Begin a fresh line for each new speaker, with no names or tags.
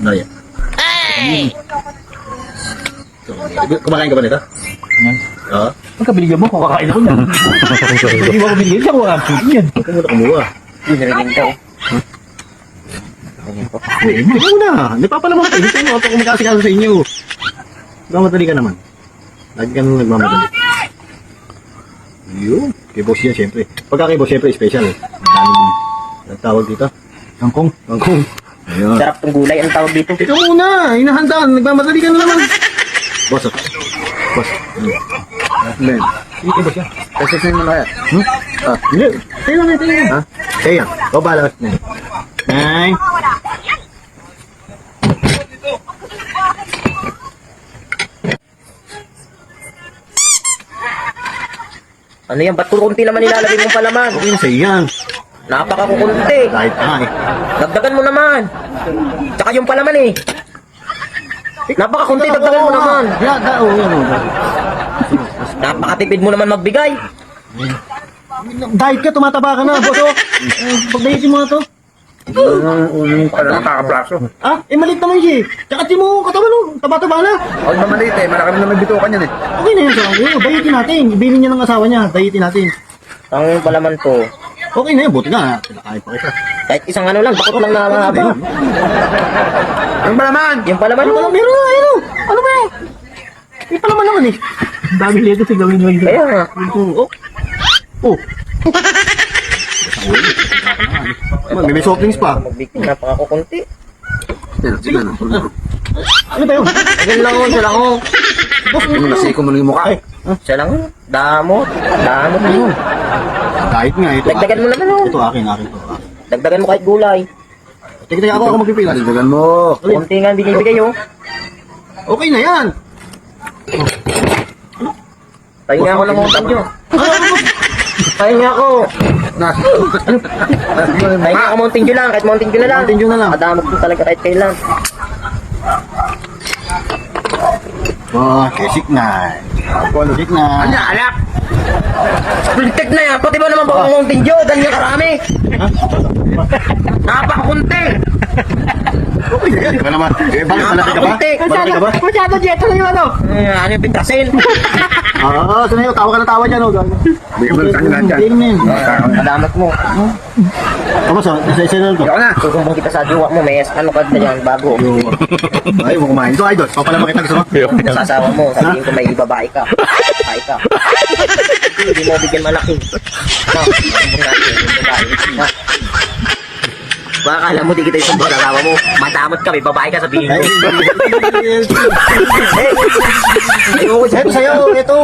Daya. Hey! Kumakain ka ba nito? Oo.
Pagka binigyan mo, kakain ako niyan. Hindi mo ako binigyan, siya kakain yan.
Huwag ka muna kumuha.
Narinig ka.
Ikaw na. Hindi pa pala mo. Hindi mo ako kumakasikaso sa inyo. Nagmamadali ka naman. Lagi ka nung nagmamadali. Yun. Kay boss yan, siyempre. Pagka kay boss, siyempre, special. Ang daming nagtawag dito.
Kangkong.
Kangkong. Ayun.
Sarap tong gulay. Ang tawag dito.
Ikaw muna. Inahandaan. Nagmamadali ka na naman. Boss, oh. Boss. Men. Hindi kay boss yan.
Kasi sa'yo mo na kaya.
Hindi. Tayo na, tayo na. Ha? Kaya. O, balas. Nay.
Ano yan? Ba't kunti naman nilalagay mong palaman?
Okay na sa'yo yan.
Napakakukunti.
Kahit nga eh.
Dagdagan mo naman. Tsaka yung palaman eh. Napakakunti, dagdagan mo naman.
Oo, yan o.
Napakatipid mo naman magbigay.
Diet ka, tumataba ka na, boss. Pag-dietin mo na to.
Nakakaplaso.
Ah, maliit naman siya eh. Tsaka mo katawan no, taba-taba na.
Huwag na maliit eh, malaki naman bitukan yan eh.
Okay na yan sa akin. Dietin natin. Ibilin niya ng asawa niya. Dietin natin.
Ang palaman to,
Okay na yan, buti nga. Pinakain pa kita.
kahit isang ano lang, bakit lang na mahaba.
Ang malaman!
Yung palaman
Ano
mo.
pala, meron na, ayun o. Ano ba yan? May palaman naman eh.
Ang dami nito sa gawin mo.
Kaya nga.
Oh. Oh. May soft drinks pa.
Magbigay, napakakukunti.
Sige na.
Ano ba yun?
Again lang siya lang oh.
Nasiko mo na yung mukha eh.
Siya lang oh. Damot. Damot na yun.
Diet nga, ito.
Dagdagan mo naman oh.
Ito akin to.
Dagdagan mo kahit gulay.
Tingnan ako magpipila.
Dagdagan mo.
Kunti nga binibigay oh.
Okay na yan.
Pahinga ako ng utang nyo. Pahinga ako. Pahinga ako Mountain Dew lang. Kahit Mountain Dew na lang.
Mountain Dew na lang.
Kadamot ko talaga kahit kailan.
Oh, kesik na. Kesik na.
Anya, alak!
Plintek na yan. Pati ba naman baka Mountain Dew? Ganyan karami. Napakakunti.
Okay na yan. Di ba naman? Bakit malaki ka ba?
Kunti.
Malaki ka ba?
Masyado jet, ano yung ano?
Ano yung pintasin?
Oo, sanayo. Tawa ka na tawa dyan.
Bigyan mo ng kanila dyan.
Tingnan.
Kadamot mo.
Tama sa isa na to.
Ikaw na.
Susumbong kita sa jowa mo. May ano ka na yan bago.
Ay, mo kumain. Ito, idol. Papalaman kita gusto mo.
Sa asawa mo. Sabihin ko may babae ka. Babae ka. Hindi mo bigyan malaki. No, sumbong natin yung babae. No. Baka kala mo di kita yung sumbong asawa mo. Madamot ka. May babae ka sabihin mo.
Ito sa'yo. Ito.